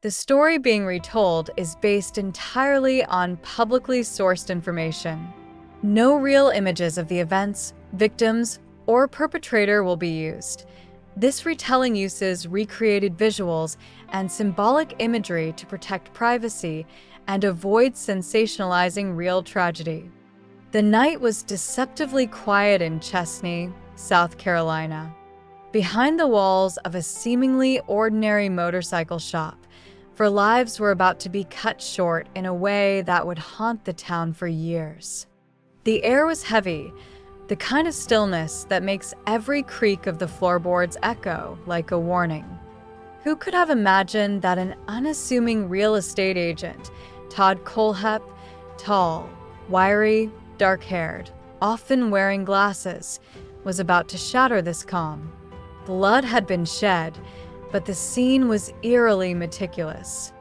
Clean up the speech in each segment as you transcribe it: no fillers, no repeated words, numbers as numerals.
The story being retold is based entirely on publicly sourced information. No real images of the events, victims, or perpetrator will be used. This retelling uses recreated visuals and symbolic imagery to protect privacy and avoid sensationalizing real tragedy. The night was deceptively quiet in Chesnee, South Carolina. Behind the walls of a seemingly ordinary motorcycle shop, for lives were about to be cut short in a way that would haunt the town for years. The air was heavy, the kind of stillness that makes every creak of the floorboards echo like a warning. Who could have imagined that an unassuming real estate agent, Todd Kohlhepp, tall, wiry, dark-haired, often wearing glasses, was about to shatter this calm? Blood had been shed, but the scene was eerily meticulous.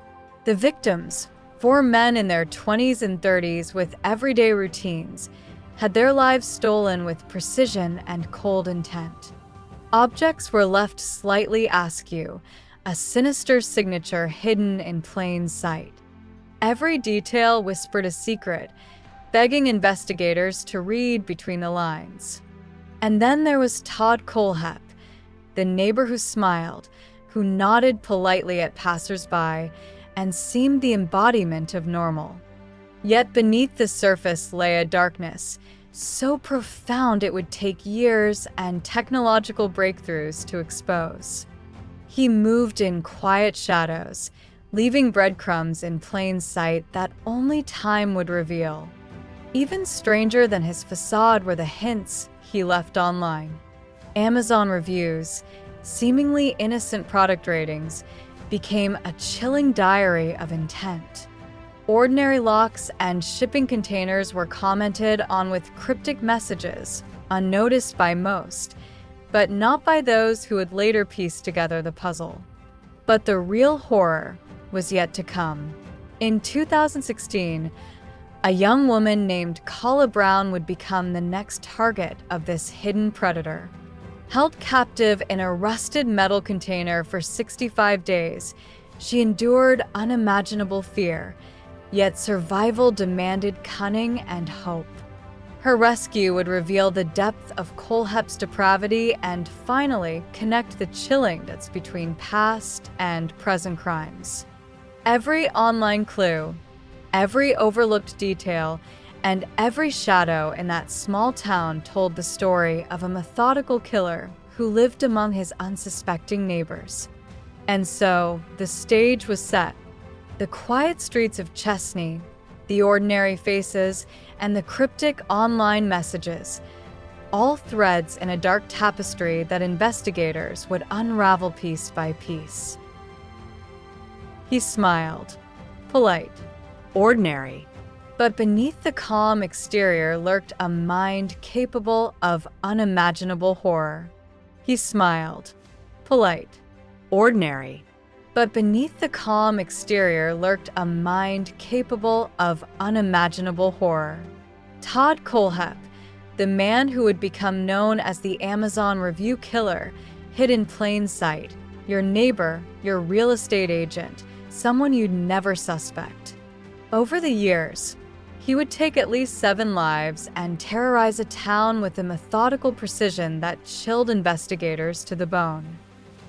The victims, 4 men in their 20s and 30s with everyday routines, had their lives stolen with precision and cold intent. Objects were left slightly askew, a sinister signature hidden in plain sight. Every detail whispered a secret, begging investigators to read between the lines. And then there was Todd Kohlhepp, the neighbor who smiled, who nodded politely at passersby and seemed the embodiment of normal. Yet beneath the surface lay a darkness, so profound it would take years and technological breakthroughs to expose. He moved in quiet shadows, leaving breadcrumbs in plain sight that only time would reveal. Even stranger than his facade were the hints he left online. Amazon reviews, seemingly innocent product ratings, became a chilling diary of intent. Ordinary locks and shipping containers were commented on with cryptic messages, unnoticed by most, but not by those who would later piece together the puzzle. But the real horror was yet to come. In 2016, a young woman named Carla Brown would become the next target of this hidden predator. Held captive in a rusted metal container for 65 days, she endured unimaginable fear, yet survival demanded cunning and hope. Her rescue would reveal the depth of Kohlhepp's depravity and finally connect the chilling that's between past and present crimes. Every online clue, every overlooked detail, and every shadow in that small town told the story of a methodical killer who lived among his unsuspecting neighbors. And so, the stage was set. The quiet streets of Chesnee, the ordinary faces, and the cryptic online messages, all threads in a dark tapestry that investigators would unravel piece by piece. He smiled, polite, ordinary. But beneath the calm exterior lurked a mind capable of unimaginable horror. He smiled, polite, ordinary. But beneath the calm exterior lurked a mind capable of unimaginable horror. Todd Kohlhepp, the man who would become known as the Amazon review killer, hid in plain sight, your neighbor, your real estate agent, someone you'd never suspect. Over the years, he would take at least 7 lives and terrorize a town with a methodical precision that chilled investigators to the bone.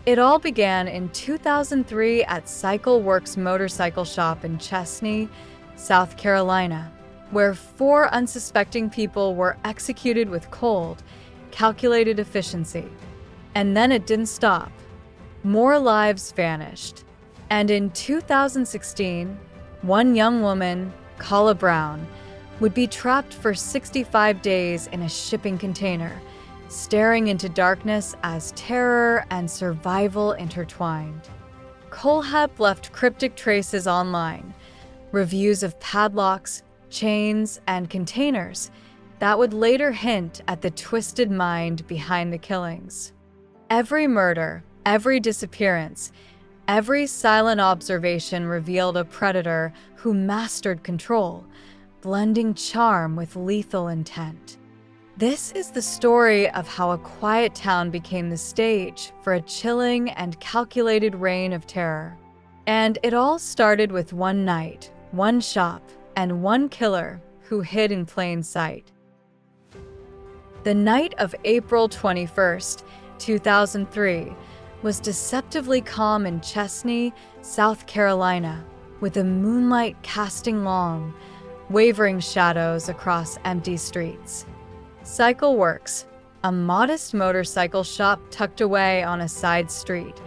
It all began in 2003 at Cycle Works Motorcycle Shop in Chesnee, South Carolina, where 4 unsuspecting people were executed with cold, calculated efficiency. And then it didn't stop. More lives vanished. And in 2016, one young woman, Carla Brown, would be trapped for 65 days in a shipping container, staring into darkness as terror and survival intertwined. Kohlhepp left cryptic traces online, reviews of padlocks, chains, and containers that would later hint at the twisted mind behind the killings. Every murder, every disappearance, every silent observation revealed a predator who mastered control, blending charm with lethal intent. This is the story of how a quiet town became the stage for a chilling and calculated reign of terror. And it all started with one night, one shop, and one killer who hid in plain sight. The night of April 21st, 2003, was deceptively calm in Chesnee, South Carolina, with the moonlight casting long, wavering shadows across empty streets. Cycle Works, a modest motorcycle shop tucked away on a side street,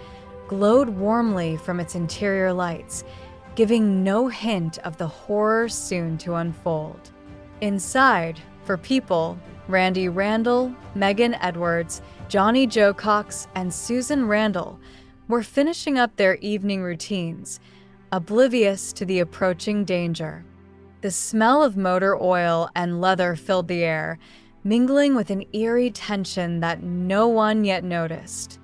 glowed warmly from its interior lights, giving no hint of the horror soon to unfold. Inside, for people, Randy Randall, Megan Edwards, Johnny Joe Cox, and Susan Randall were finishing up their evening routines, oblivious to the approaching danger. The smell of motor oil and leather filled the air, mingling with an eerie tension that no one yet noticed.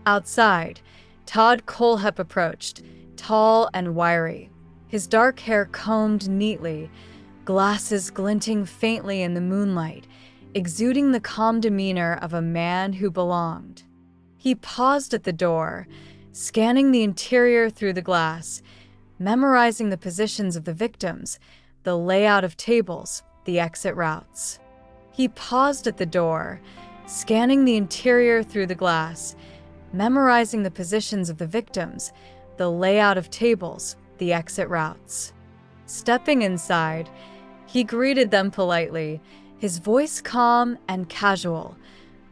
Outside, Todd Kohlhepp approached, tall and wiry, his dark hair combed neatly, glasses glinting faintly in the moonlight, exuding the calm demeanor of a man who belonged. He paused at the door, scanning the interior through the glass, memorizing the positions of the victims, the layout of tables, the exit routes. He paused at the door, scanning the interior through the glass, memorizing the positions of the victims, the layout of tables, the exit routes. Stepping inside, he greeted them politely, his voice calm and casual,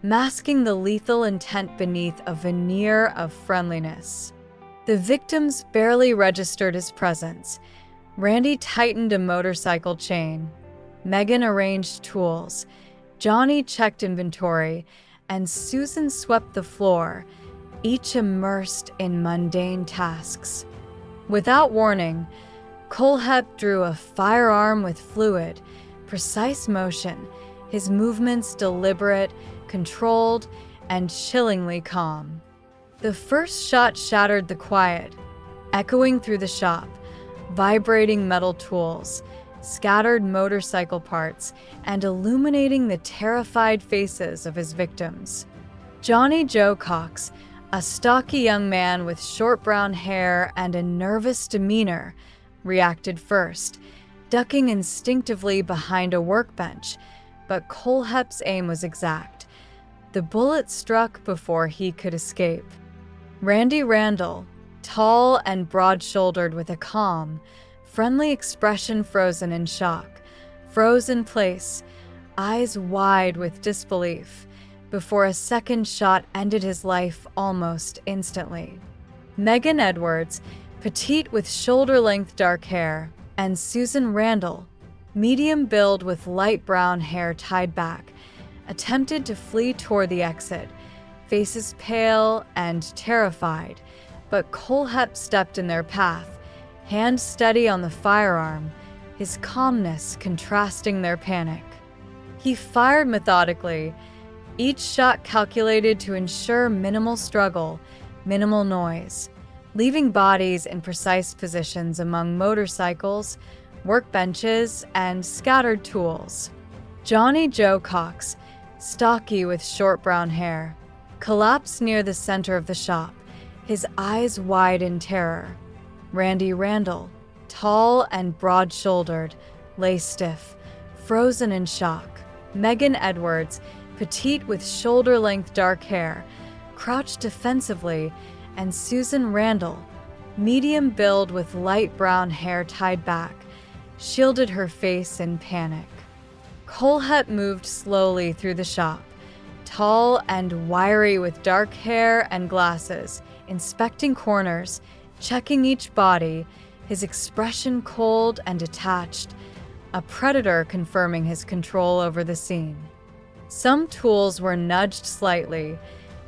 masking the lethal intent beneath a veneer of friendliness. The victims barely registered his presence. Randy tightened a motorcycle chain. Megan arranged tools. Johnny checked inventory, and Susan swept the floor, each immersed in mundane tasks. Without warning, Kohlhepp drew a firearm with fluid, precise motion, his movements deliberate, controlled, and chillingly calm. The first shot shattered the quiet, echoing through the shop, vibrating metal tools, scattered motorcycle parts, and illuminating the terrified faces of his victims. Johnny Joe Cox, a stocky young man with short brown hair and a nervous demeanor, reacted first, ducking instinctively behind a workbench, but Kohlhepp's aim was exact. The bullet struck before he could escape. Randy Randall, tall and broad-shouldered with a calm, friendly expression frozen in shock, froze in place, eyes wide with disbelief, before a second shot ended his life almost instantly. Megan Edwards, petite with shoulder-length dark hair, and Susan Randall, medium build with light brown hair tied back, attempted to flee toward the exit, faces pale and terrified, but Kohlhepp stepped in their path, hand steady on the firearm, his calmness contrasting their panic. He fired methodically, each shot calculated to ensure minimal struggle, minimal noise, leaving bodies in precise positions among motorcycles, workbenches, and scattered tools. Johnny Joe Cox, stocky with short brown hair, collapsed near the center of the shop, his eyes wide in terror. Randy Randall, tall and broad-shouldered, lay stiff, frozen in shock. Megan Edwards, petite with shoulder-length dark hair, crouched defensively, and Susan Randall, medium build with light brown hair tied back, shielded her face in panic. Kohlhepp moved slowly through the shop, tall and wiry with dark hair and glasses, inspecting corners, checking each body, his expression cold and detached, a predator confirming his control over the scene. Some tools were nudged slightly,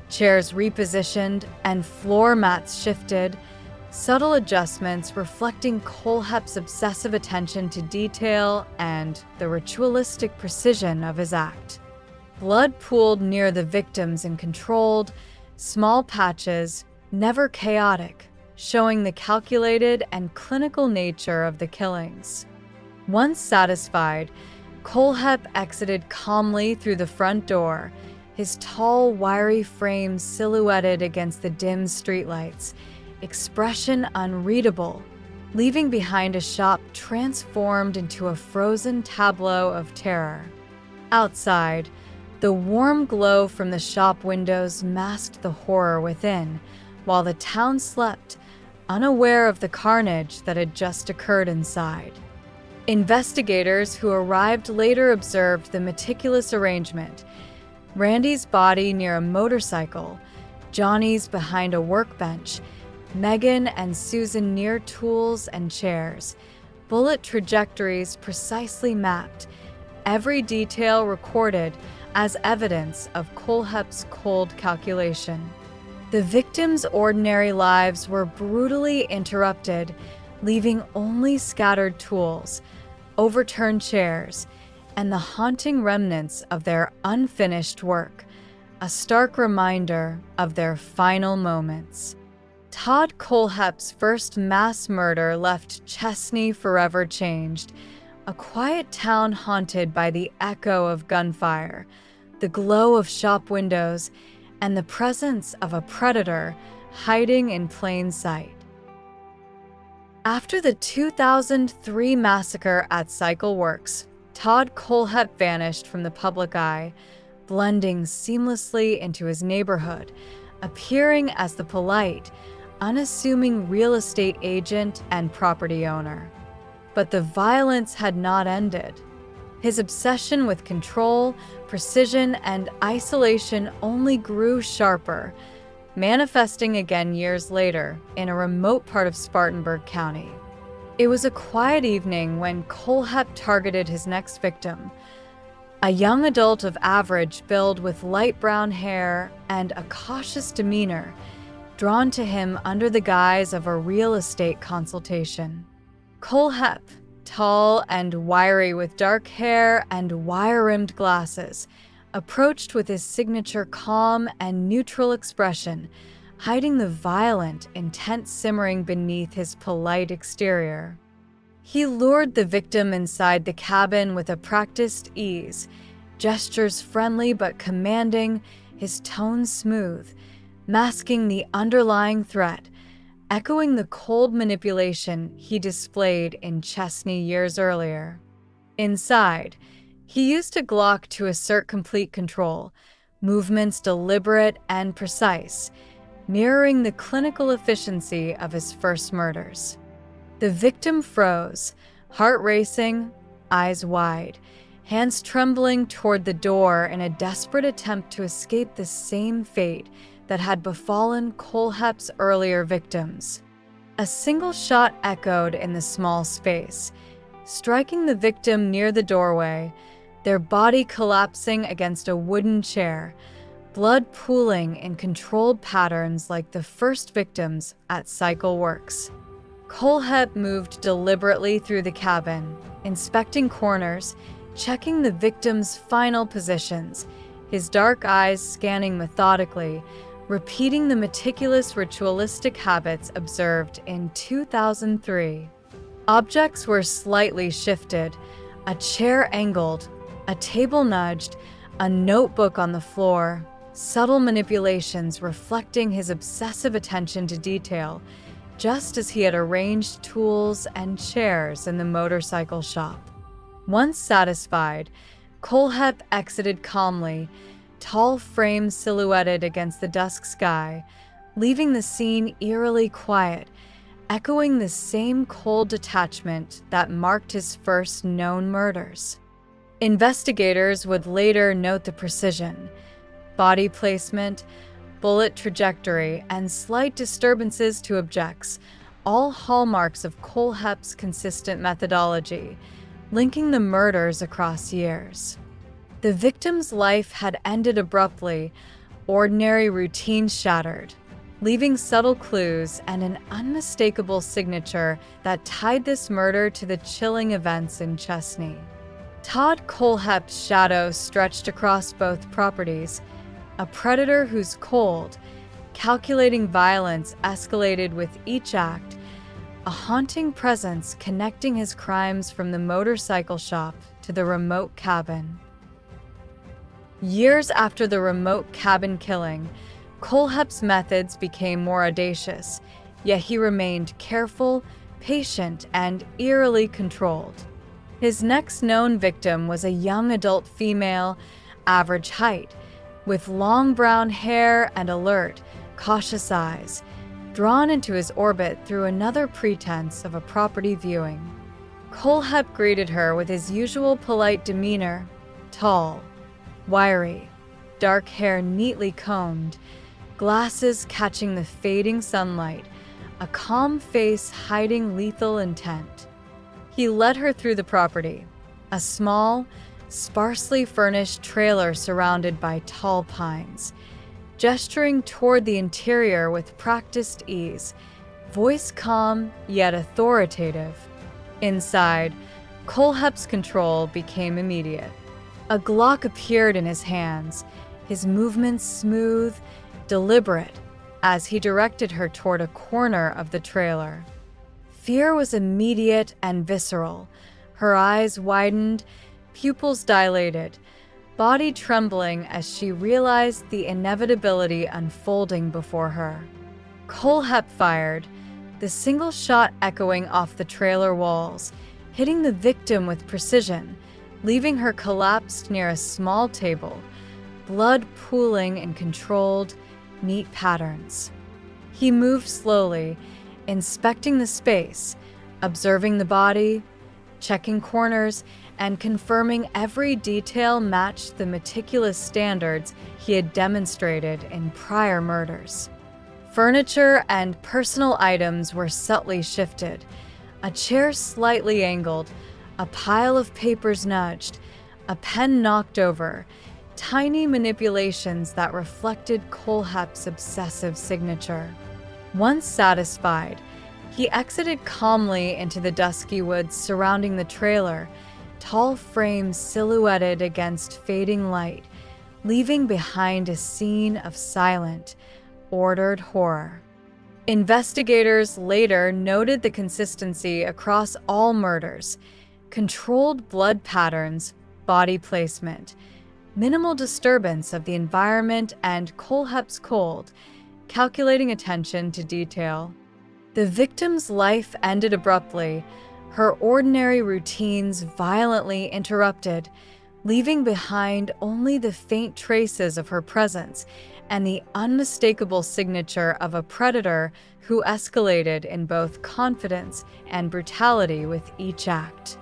chairs repositioned, and floor mats shifted, subtle adjustments reflecting Kohlhepp's obsessive attention to detail and the ritualistic precision of his act. Blood pooled near the victims in controlled, small patches, never chaotic, showing the calculated and clinical nature of the killings. Once satisfied, Kohlhepp exited calmly through the front door, his tall, wiry frame silhouetted against the dim streetlights, expression unreadable, leaving behind a shop transformed into a frozen tableau of terror. Outside, the warm glow from the shop windows masked the horror within, while the town slept, unaware of the carnage that had just occurred inside. Investigators who arrived later observed the meticulous arrangement: Randy's body near a motorcycle, Johnny's behind a workbench, Megan and Susan near tools and chairs, bullet trajectories precisely mapped, every detail recorded as evidence of Kohlhepp's cold calculation. The victims' ordinary lives were brutally interrupted, leaving only scattered tools, overturned chairs, and the haunting remnants of their unfinished work, a stark reminder of their final moments. Todd Kohlhepp's first mass murder left Chesnee forever changed, a quiet town haunted by the echo of gunfire, the glow of shop windows, and the presence of a predator hiding in plain sight. After the 2003 massacre at Cycle Works, Todd Kohlhepp vanished from the public eye, blending seamlessly into his neighborhood, appearing as the polite, unassuming real estate agent and property owner. But the violence had not ended. His obsession with control, precision, and isolation only grew sharper, manifesting again years later in a remote part of Spartanburg County. It was a quiet evening when Kohlhepp targeted his next victim, a young adult of average build with light brown hair and a cautious demeanor, drawn to him under the guise of a real estate consultation. Kohlhepp, tall and wiry with dark hair and wire-rimmed glasses, approached with his signature calm and neutral expression, hiding the violent intent simmering beneath his polite exterior. He lured the victim inside the cabin with a practiced ease, gestures friendly but commanding, his tone smooth, masking the underlying threat, echoing the cold manipulation he displayed in Chesnee years earlier. Inside, he used a Glock to assert complete control, movements deliberate and precise, mirroring the clinical efficiency of his first murders. The victim froze, heart racing, eyes wide, hands trembling toward the door in a desperate attempt to escape the same fate that had befallen Kohlhepp's earlier victims. A single shot echoed in the small space, striking the victim near the doorway, their body collapsing against a wooden chair, blood pooling in controlled patterns like the first victims at Cycle Works. Kohlhepp moved deliberately through the cabin, inspecting corners, checking the victims' final positions, his dark eyes scanning methodically, repeating the meticulous ritualistic habits observed in 2003. Objects were slightly shifted, a chair angled, a table nudged, a notebook on the floor, subtle manipulations reflecting his obsessive attention to detail, just as he had arranged tools and chairs in the motorcycle shop. Once satisfied, Kohlhepp exited calmly, tall frame silhouetted against the dusk sky, leaving the scene eerily quiet, echoing the same cold detachment that marked his first known murders. Investigators would later note the precision, body placement, bullet trajectory, and slight disturbances to objects, all hallmarks of Kohlhepp's consistent methodology, linking the murders across years. The victim's life had ended abruptly, ordinary routine shattered, leaving subtle clues and an unmistakable signature that tied this murder to the chilling events in Chesnee. Todd Kohlhepp's shadow stretched across both properties, a predator whose cold, calculating violence escalated with each act, a haunting presence connecting his crimes from the motorcycle shop to the remote cabin. Years after the remote cabin killing, Kohlhepp's methods became more audacious, yet he remained careful, patient, and eerily controlled. His next known victim was a young adult female, average height, with long brown hair and alert, cautious eyes, drawn into his orbit through another pretense of a property viewing. Kohlhepp greeted her with his usual polite demeanor, tall, wiry, dark hair neatly combed, glasses catching the fading sunlight, a calm face hiding lethal intent. He led her through the property, a small, sparsely furnished trailer surrounded by tall pines, gesturing toward the interior with practiced ease, voice calm yet authoritative. Inside, Kohlhepp's control became immediate. A Glock appeared in his hands, his movements smooth, deliberate, as he directed her toward a corner of the trailer. Fear was immediate and visceral. Her eyes widened, pupils dilated, body trembling as she realized the inevitability unfolding before her. Kohlhepp fired, the single shot echoing off the trailer walls, hitting the victim with precision, leaving her collapsed near a small table, blood pooling in controlled, neat patterns. He moved slowly, inspecting the space, observing the body, checking corners, and confirming every detail matched the meticulous standards he had demonstrated in prior murders. Furniture and personal items were subtly shifted, a chair slightly angled, a pile of papers nudged, a pen knocked over, tiny manipulations that reflected Kohlhepp's obsessive signature. Once satisfied, he exited calmly into the dusky woods surrounding the trailer, tall frames silhouetted against fading light, leaving behind a scene of silent, ordered horror. Investigators later noted the consistency across all murders: controlled blood patterns, body placement, minimal disturbance of the environment, and Kohlhepp's cold, calculating attention to detail. The victim's life ended abruptly, her ordinary routines violently interrupted, leaving behind only the faint traces of her presence and the unmistakable signature of a predator who escalated in both confidence and brutality with each act.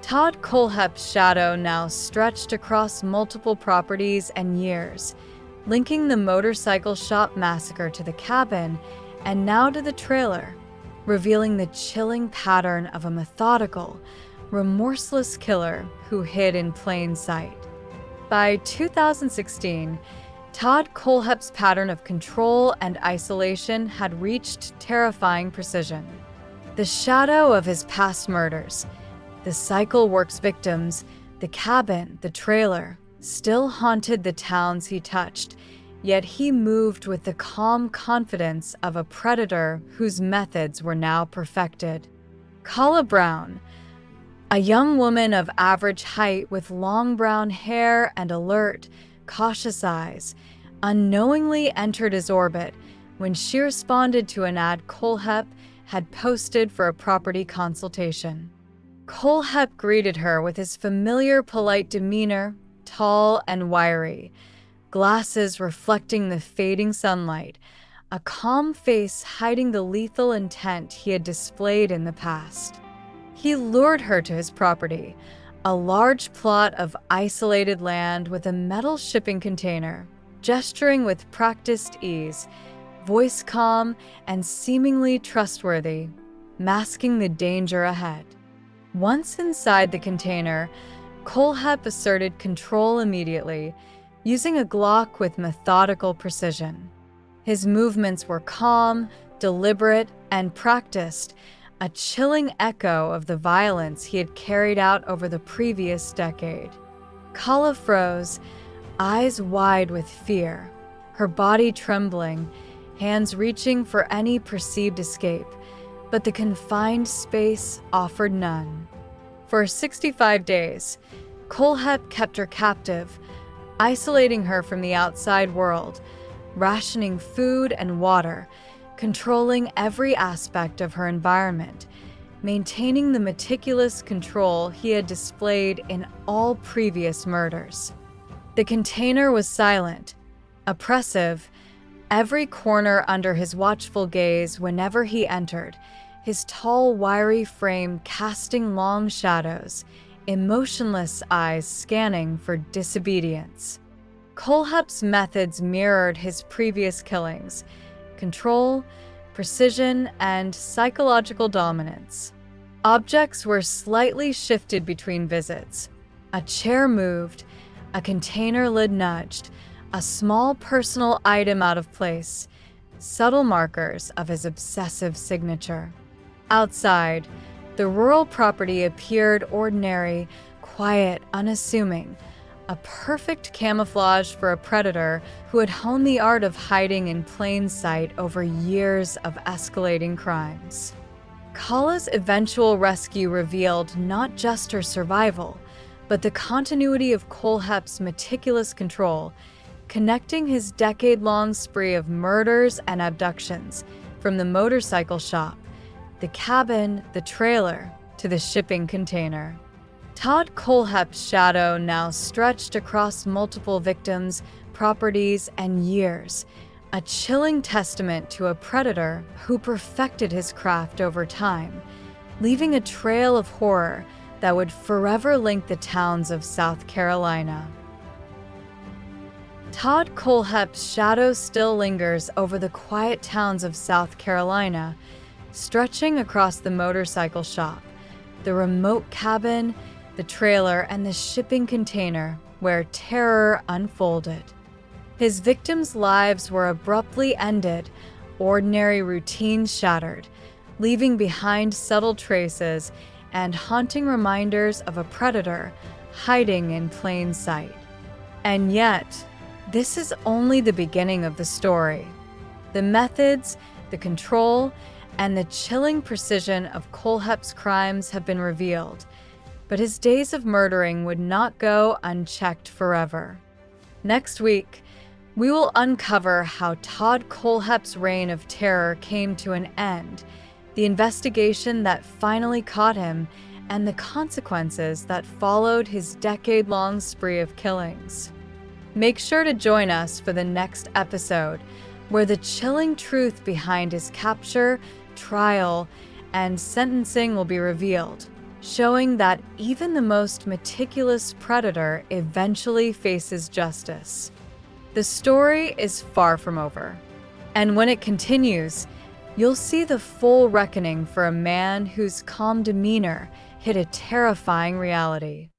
Todd Kohlhepp's shadow now stretched across multiple properties and years, linking the motorcycle shop massacre to the cabin and now to the trailer, revealing the chilling pattern of a methodical, remorseless killer who hid in plain sight. By 2016, Todd Kohlhepp's pattern of control and isolation had reached terrifying precision. The shadow of his past murders, the cycle work's victims, the cabin, the trailer, still haunted the towns he touched, yet he moved with the calm confidence of a predator whose methods were now perfected. Kala Brown, a young woman of average height with long brown hair and alert, cautious eyes, unknowingly entered his orbit when she responded to an ad Kohlhepp had posted for a property consultation. Kohlhepp greeted her with his familiar polite demeanor, tall and wiry, glasses reflecting the fading sunlight, a calm face hiding the lethal intent he had displayed in the past. He lured her to his property, a large plot of isolated land with a metal shipping container, gesturing with practiced ease, voice calm and seemingly trustworthy, masking the danger ahead. Once inside the container, Kohlhepp asserted control immediately, using a Glock with methodical precision. His movements were calm, deliberate, and practiced, a chilling echo of the violence he had carried out over the previous decade. Kala froze, eyes wide with fear, her body trembling, hands reaching for any perceived escape, but the confined space offered none. For 65 days, Kohlhepp kept her captive, isolating her from the outside world, rationing food and water, controlling every aspect of her environment, maintaining the meticulous control he had displayed in all previous murders. The container was silent, oppressive, every corner under his watchful gaze whenever he entered, his tall, wiry frame casting long shadows, emotionless eyes scanning for disobedience. Kohlhepp's methods mirrored his previous killings: control, precision, and psychological dominance. Objects were slightly shifted between visits. A chair moved, a container lid nudged, a small personal item out of place, subtle markers of his obsessive signature. Outside, the rural property appeared ordinary, quiet, unassuming, a perfect camouflage for a predator who had honed the art of hiding in plain sight over years of escalating crimes. Kala's eventual rescue revealed not just her survival, but the continuity of Kohlhepp's meticulous control, connecting his decade-long spree of murders and abductions from the motorcycle shop, the cabin, the trailer, to the shipping container. Todd Kohlhepp's shadow now stretched across multiple victims, properties, and years, a chilling testament to a predator who perfected his craft over time, leaving a trail of horror that would forever link the towns of South Carolina. Todd Kohlhepp's shadow still lingers over the quiet towns of South Carolina, stretching across the motorcycle shop, the remote cabin, the trailer, and the shipping container where terror unfolded. His victims' lives were abruptly ended, ordinary routines shattered, leaving behind subtle traces and haunting reminders of a predator hiding in plain sight. And yet, this is only the beginning of the story. The methods, the control, and the chilling precision of Kohlhepp's crimes have been revealed, but his days of murdering would not go unchecked forever. Next week, we will uncover how Todd Kohlhepp's reign of terror came to an end, the investigation that finally caught him, and the consequences that followed his decade-long spree of killings. Make sure to join us for the next episode, where the chilling truth behind his capture, trial, and sentencing will be revealed, showing that even the most meticulous predator eventually faces justice. The story is far from over, and when it continues, you'll see the full reckoning for a man whose calm demeanor hid a terrifying reality.